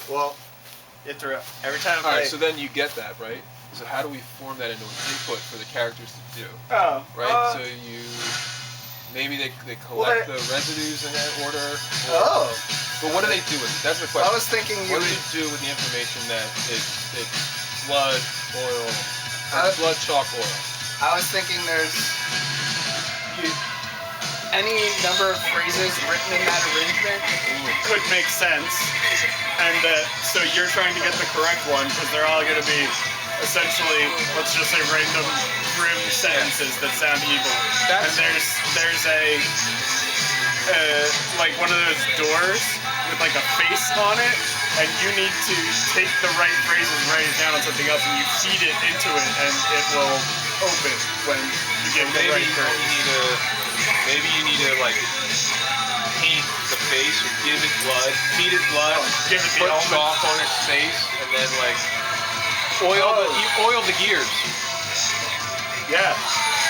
Well, you have to every time I play. Alright, so then you get that, right? So how do we form that into an input for the characters to do? Oh. Right? So you... Maybe they collect the residues in that order. Oh. But what do they do with it? That's the question. I was thinking what do you do with the information that it's blood, oil, blood, chalk, oil? I was thinking there's any number of phrases written in that arrangement could make sense, and so you're trying to get the correct one because they're all going to be essentially, let's just say, random grim sentences that sound evil. And there's a like one of those doors with like a face on it, and you need to take the right phrases, write it down on something else, and you feed it into it, and it will open when you get the right phrase. Maybe you need to like paint the face or give it blood, feed it blood, put chalk on its face, and then like oil the gears. Yeah.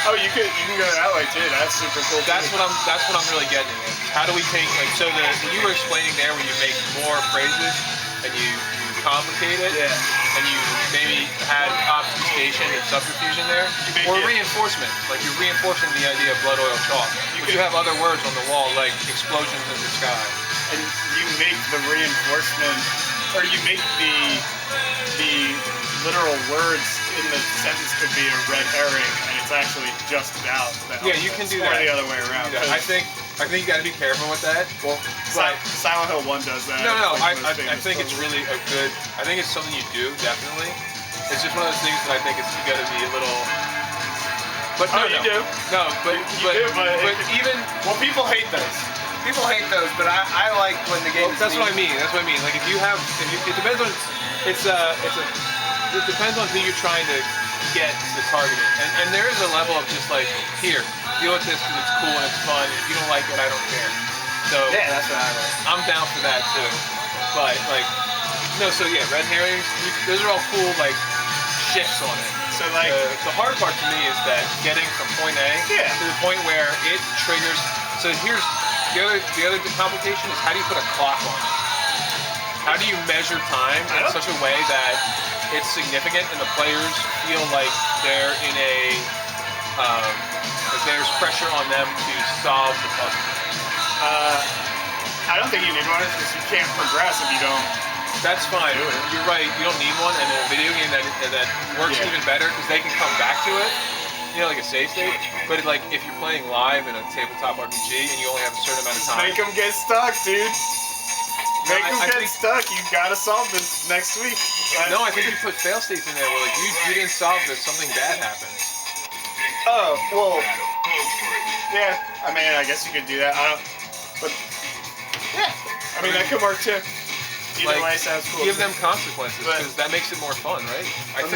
Oh, you can go that way too. That's super cool. That's what I'm really getting at. How do we take like so you were explaining there when you make more phrases and you complicate it, and you maybe add obfuscation and subterfuge in there, or reinforcement. Like you're reinforcing the idea of blood, oil, chalk. But you have other words on the wall like explosions in the sky, and you make the reinforcement, or you make the literal words in the sentence could be a red herring, and it's actually just about that. Yeah, you can do that. Or the other way around. I think you got to be careful with that. Well, Silent Hill 1 does that. No. I think it's really a good. I think it's something you do definitely. It's just one of those things that I think you got to be a little. But you do. No, but even people hate those. People hate those, but I like when the game. That's what I mean. That's what I mean. Like if you it depends on. It depends on who you're trying to get to target it. And there is a level of just like, here, deal with this because it's cool and it's fun. If you don't like it, I don't care. So yeah, that's what I like. I'm down for that too. But like, no, so yeah, red herrings, those are all cool like shifts on it. So like, the hard part to me is that getting from point A to the point where it triggers. So here's the other complication is how do you put a clock on it? How do you measure time in such a way that it's significant and the players feel like they're in that there's pressure on them to solve the puzzle? I don't think you need one because you can't progress if you don't. That's fine. You're right. You don't need one, and in a video game that works even better because they can come back to it. You know, like a save state. But like if you're playing live in a tabletop RPG and you only have a certain amount of time, make them get stuck, dude. Make them get stuck. You gotta solve this next week. No, I think you put fail states in there where like you didn't solve this, something bad happened. Oh well. Yeah. I mean, I guess you could do that. But yeah. I mean, that could work too. Either way sounds cool. Give them consequences because that makes it more fun, right? Let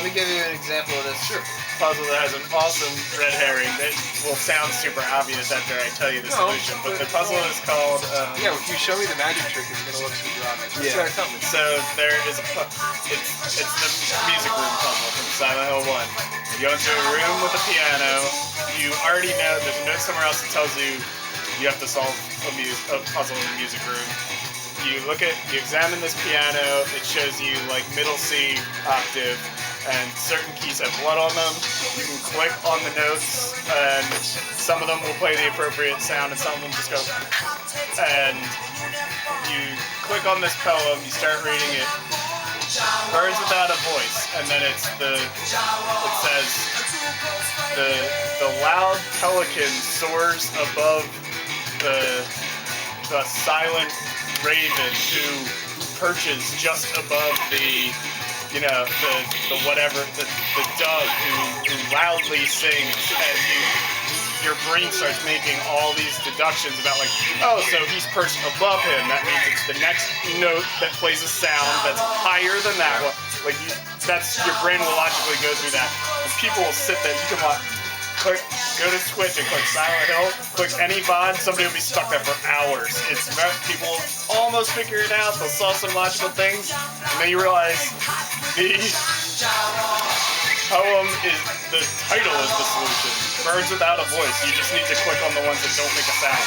me give you an example of this. Sure. Puzzle that has an awesome red herring that will sound super obvious after I tell you the solution, but the puzzle is called. Yeah, if you show me the magic trick, it's gonna look super obvious. Yeah. So there is it's the music room puzzle from Silent Hill 1. You go into a room with a piano. You already know there's a note somewhere else that tells you you have to solve a puzzle in the music room. You examine this piano. It shows you like middle C octave. And certain keys have blood on them. You can click on the notes, and some of them will play the appropriate sound, and some of them just go. And you click on this poem, you start reading it. Birds without a voice, and then it says the loud pelican soars above the silent raven who perches just above the dove who loudly sings, and your brain starts making all these deductions about like, oh, so he's perched above him. That means it's the next note that plays a sound that's higher than that one. Like your brain will logically go through that. And people will sit there. You can go to Twitch and click Silent Hill, click any VOD, somebody will be stuck there for hours. People almost figure it out. They'll solve some logical things, and then you realize poem is the title is the solution. Birds without a voice. You just need to click on the ones that don't make a sound.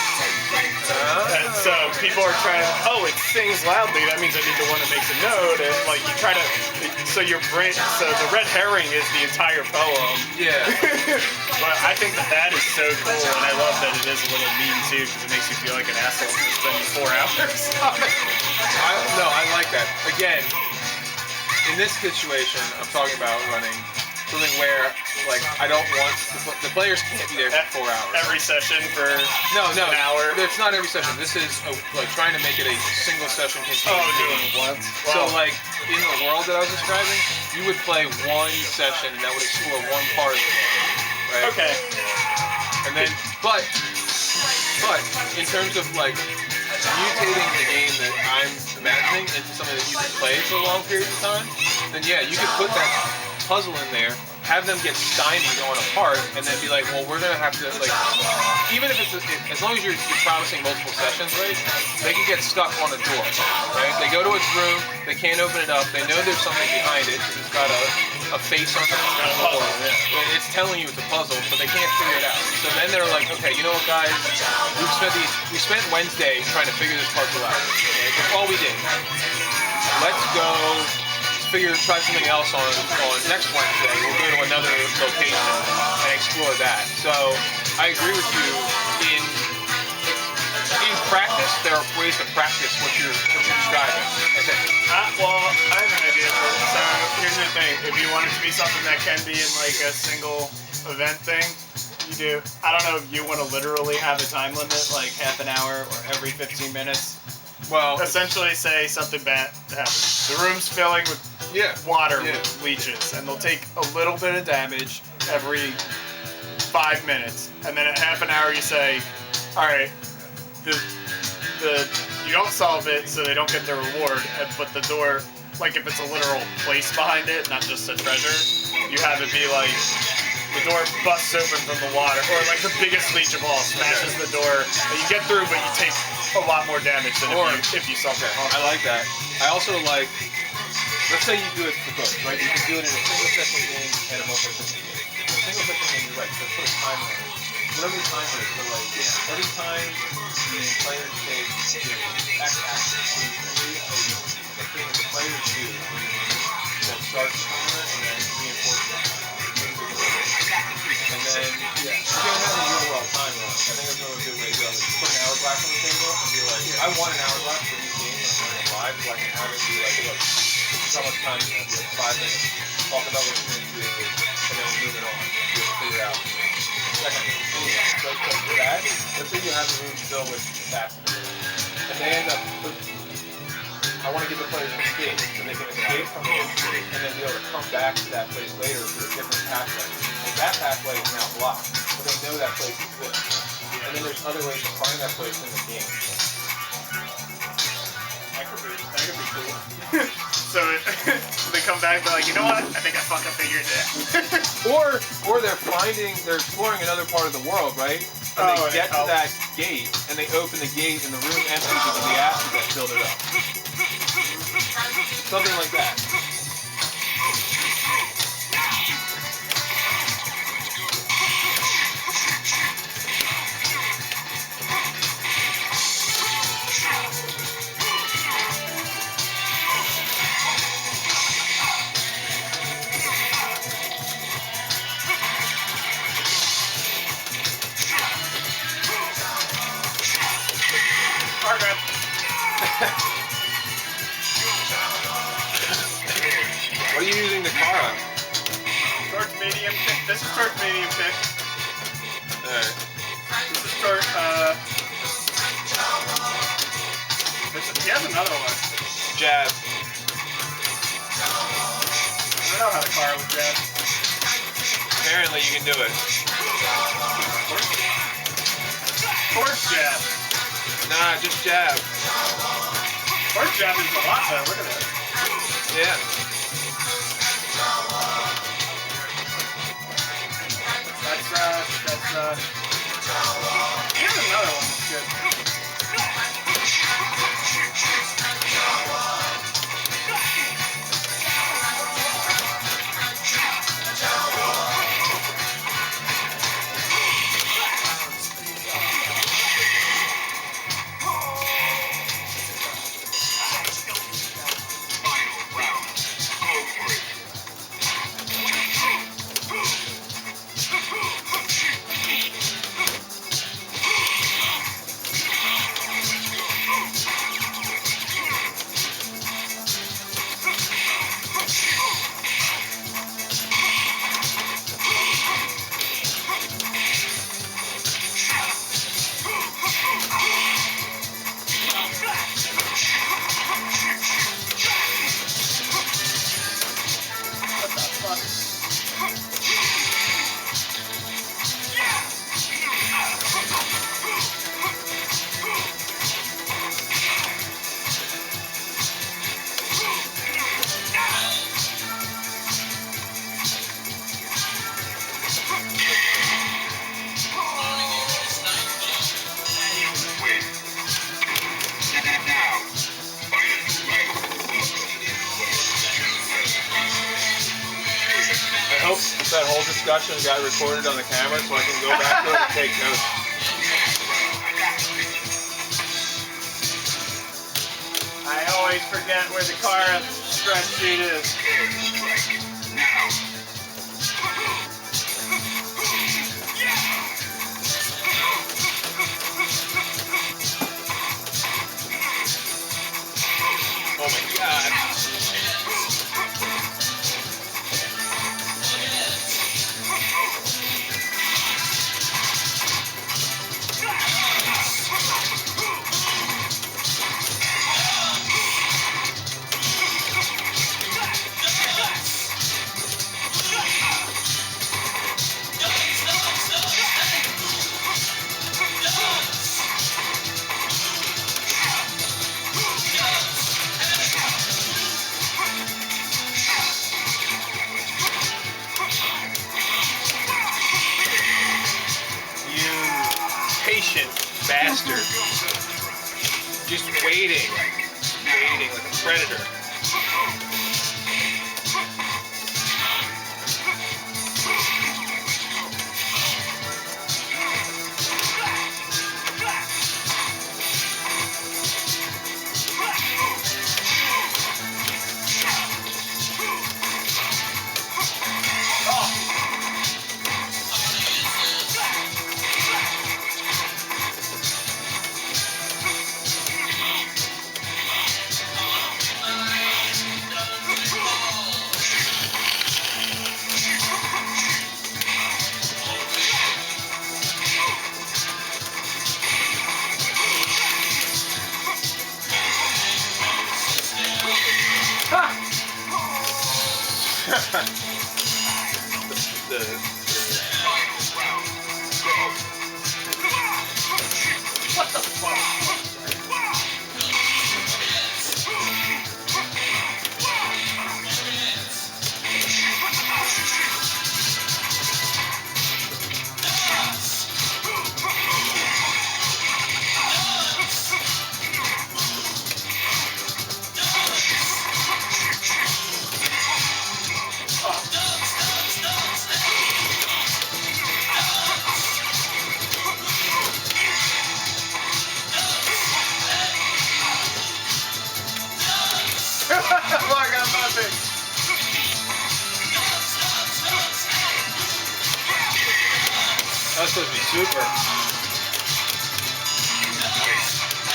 And so people are trying to, oh, it sings loudly. That means I need the one that makes a note. And like you try to, so your brain, so the red herring is the entire poem. Yeah. But I think that is so cool, and I love that it is a little mean too, because it makes you feel like an asshole for spending 4 hours on it. No, I like that. Again, in this situation, I'm talking about running something where, like, I don't want the players can't be there for 4 hours. Every session for no, an hour. It's not every session. This is like trying to make it a single session campaign. Oh, doing it once. So Wow. like in the world that I was describing, you would play one session and that would explore one part of the world, right? Okay. And then, but in terms of like mutating the game that I'm imagining into something that you can play for long periods of time, then yeah, you could put that puzzle in there, have them get stymied on a part, and then be like, well, we're gonna have to, like, even if it's, as long as you're promising multiple sessions, right, they can get stuck on a door, right? They go to its room, they can't open it up, they know there's something behind it, because it's got a face on the door. It's telling you it's a puzzle, but they can't figure it out. So then they're like, okay, you know what, guys, we spent Wednesday trying to figure this puzzle out. Okay? That's all we did. Let's go try something else on next Wednesday. We'll go to another location and explore that. So I agree with you. In practice, there are ways to practice what you're describing. I think. Well, I have an idea. So here's the thing: if you want it to be something that can be in like a single event thing, you do. I don't know if you want to literally have a time limit, like half an hour or every 15 minutes. Well, essentially say something bad happens. The room's filling with water with leeches, and they'll take a little bit of damage every 5 minutes. And then at half an hour you say, all right, you don't solve it, so they don't get their reward. But the door, like if it's a literal place behind it, not just a treasure, you have it be like the door busts open from the water, or like the biggest leech of all smashes the door, and you get through, but you take a lot more damage than if you solve it. I like that. I also like, let's say you do it for both, right? You can do it in a single session game and a multi-session game. In a single session game, you're right, so put a timer. Whatever the timer is, so like, every time the players take X action, so you create a thing that the players do that starts the timer and then reinforces the timer. And then, you don't have a real well timer on it. I think that's another good way to go. Like, put an hourglass on the table and be like, I want an hourglass for these games and I'm running live, so I can have it be like, look, this is how much time you have. You have 5 minutes. Talk about what you're going to do, and then we're moving on. You have to figure out. That kind of thing. So for that, let's say you have a room filled with bats, and they end up, I want to give the players an escape, so they can escape from here and then be able to come back to that place later for a different pathway. And that pathway is now blocked, but they know that place exists. And then there's other ways to find that place in the game. That could be cool. So they come back and be like, you know what? I think I fucking figured it out. Or they're exploring another part of the world, right? And they get to that gate, and they open the gate, and the room empties because of the acid that filled it up. Something like that. What are you using the car on? Torch medium pick. This is torch medium pick. Alright. This is torch, he has another one. Jab. I don't know how the car would jab. Apparently you can do it. Torch jab. Nah, just jab. Torch jab is a lot though, look at that. Yeah. Here's another one that's good. that whole discussion got recorded on the camera so I can go back to it and take notes. I always forget where the car stretch sheet is. Oh my god. Patient bastard. Just waiting like a predator. What the fuck? Fuck, I'm bumping. That's supposed to be super.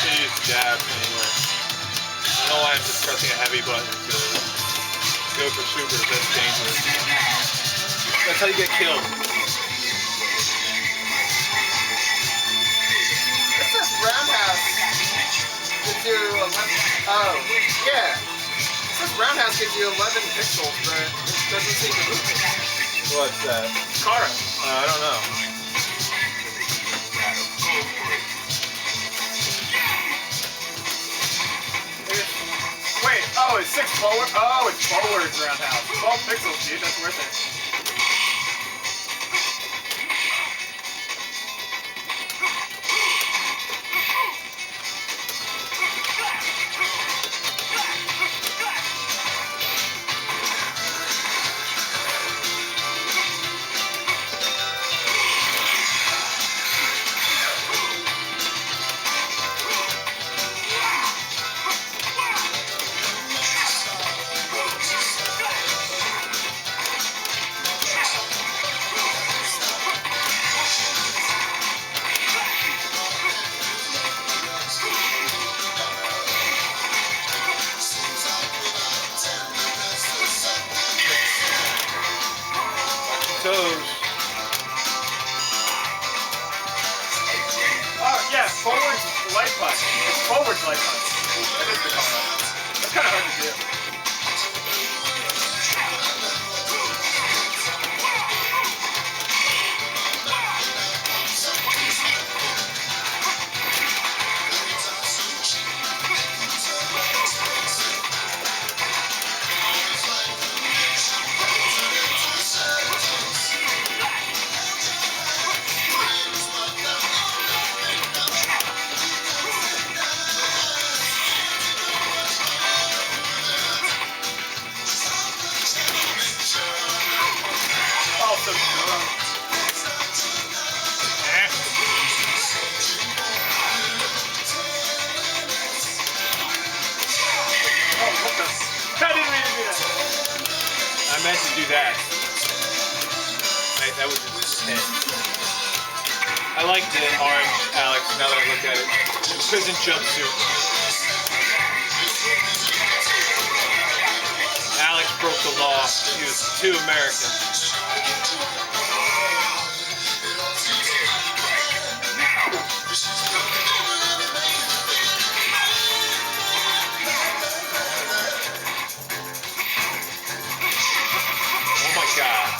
Jeez, jab anyway. I don't know why I'm just pressing a heavy button to go for super. That's dangerous. That's how you get killed. This is roundhouse. Gives you 11. Oh, yeah. This roundhouse gives you 11 pixels, but it doesn't seem to move it. What's that? Kara. I don't know. Wait, oh, it's 6 forward. Oh, it's forward roundhouse. 12 pixels, dude. That's worth it. Toes. Oh, yeah, forward's light punch. It's forward's light punch. That is the Kara. That's kind of hard to do. meant to do that. That was just hit. I like the orange Alex now that I look at it. Prison jumpsuit. Alex broke the law. He was too American. Oh my God.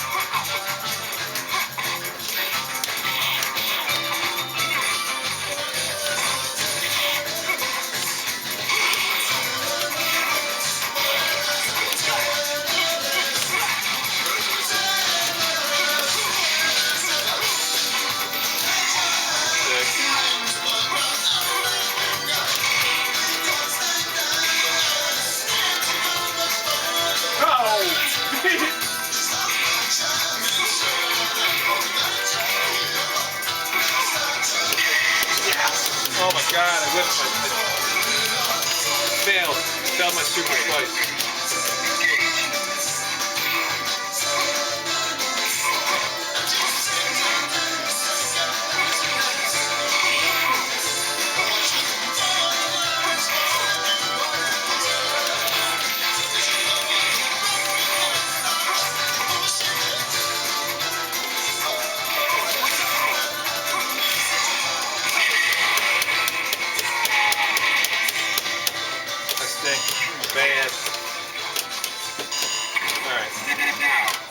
Oh my God, I whipped my... Failed. Failed my super slice. I stink. Bad. Alright.